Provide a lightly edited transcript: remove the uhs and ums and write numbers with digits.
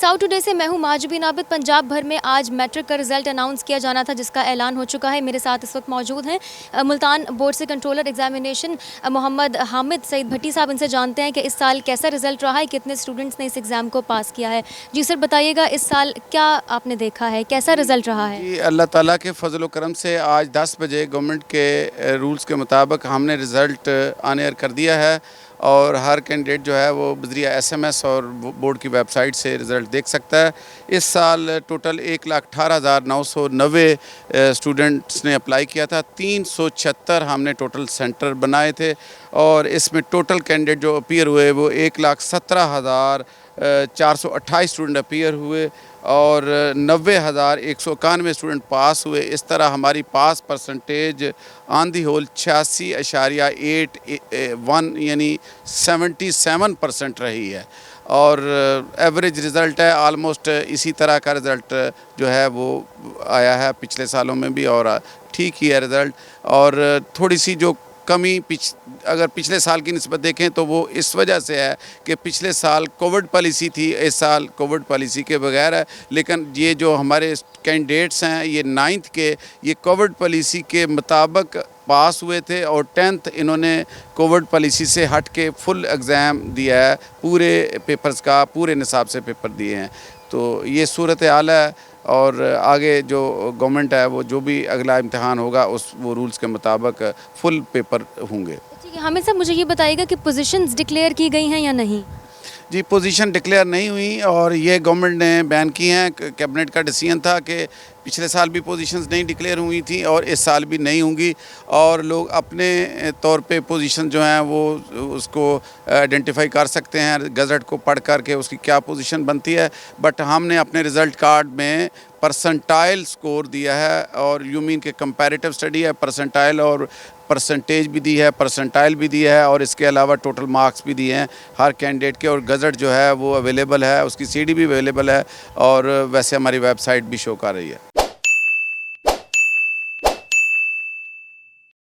South today से मैं हूं माजबीन आबिद। पंजाब भर में आज मैट्रिक का रिजल्ट अनाउंस किया जाना था, जिसका ऐलान हो चुका है। मेरे साथ इस वक्त मौजूद हैं मुल्तान बोर्ड से कंट्रोलर एग्जामिनेशन मोहम्मद हामिद सईद भट्टी साहब। इनसे जानते हैं कि इस साल कैसा रिजल्ट रहा है, कितने स्टूडेंट्स ने इस एग्ज़ाम को पास किया है। जी सर, बताइएगा इस साल क्या आपने देखा है, कैसा रिजल्ट रहा है? जी, अल्लाह ताला के फजल करम से आज 10 बजे गवर्नमेंट के रूल्स के मुताबिक हमने रिज़ल्ट ऑन एयर कर दिया है और हर कैंडिडेट जो है वो बज़रिया SMS और बोर्ड की वेबसाइट से रिज़ल्ट देख सकता है। इस साल टोटल 1,18,990 स्टूडेंट्स ने अप्लाई किया था। 376 हमने टोटल सेंटर बनाए थे और इसमें टोटल कैंडिडेट जो अपीयर हुए वो 1,17,428 स्टूडेंट अपीयर हुए और 90,191 स्टूडेंट पास हुए। इस तरह हमारी पास परसेंटेज ऑन दी होल 86.81 यानी 77% रही है और एवरेज रिज़ल्ट है ऑलमोस्ट इसी तरह का रिज़ल्ट जो है वो आया है पिछले सालों में भी और ठीक ही है रिज़ल्ट। और थोड़ी सी जो कमी अगर पिछले साल की निस्बत देखें तो वो इस वजह से है कि पिछले साल कोविड पॉलिसी थी, इस साल कोविड पॉलिसी के बगैर है। लेकिन ये जो हमारे कैंडिडेट्स हैं ये 9th के ये कोविड पॉलिसी के मुताबिक पास हुए थे और 10th इन्होंने कोविड पॉलिसी से हट के फुल एग्ज़ाम दिया है, पूरे पेपर्स का पूरे निसाब से पेपर दिए हैं। तो ये सूरत हाल है और आगे जो गवर्नमेंट है वो जो भी अगला इम्तिहान होगा वो रूल्स के मुताबिक फुल पेपर होंगे। ठीक है हामिद साहब, मुझे ये बताइएगा कि पोजीशंस डिक्लेयर की गई हैं या नहीं? जी, पोजीशन डिक्लेयर नहीं हुई और ये गवर्नमेंट ने बैन की हैं। कैबिनेट का डिसीजन था कि पिछले साल भी पोजीशंस नहीं डिक्लेयर हुई थी और इस साल भी नहीं होंगी और लोग अपने तौर पे पोजीशन जो हैं वो उसको आइडेंटिफाई कर सकते हैं गज़ट को पढ़ कर के उसकी क्या पोजीशन बनती है। बट हमने अपने रिज़ल्ट कार्ड में परसेंटाइल स्कोर दिया है और यू मीन के कंपैरेटिव स्टडी है, परसेंटाइल और परसेंटेज भी दी है, परसेंटाइल भी दिया है और इसके अलावा टोटल मार्क्स भी दिए हैं हर कैंडिडेट के। और गज़ट जो है वो अवेलेबल है, उसकी CD भी अवेलेबल है और वैसे हमारी वेबसाइट भी शो कर रही है।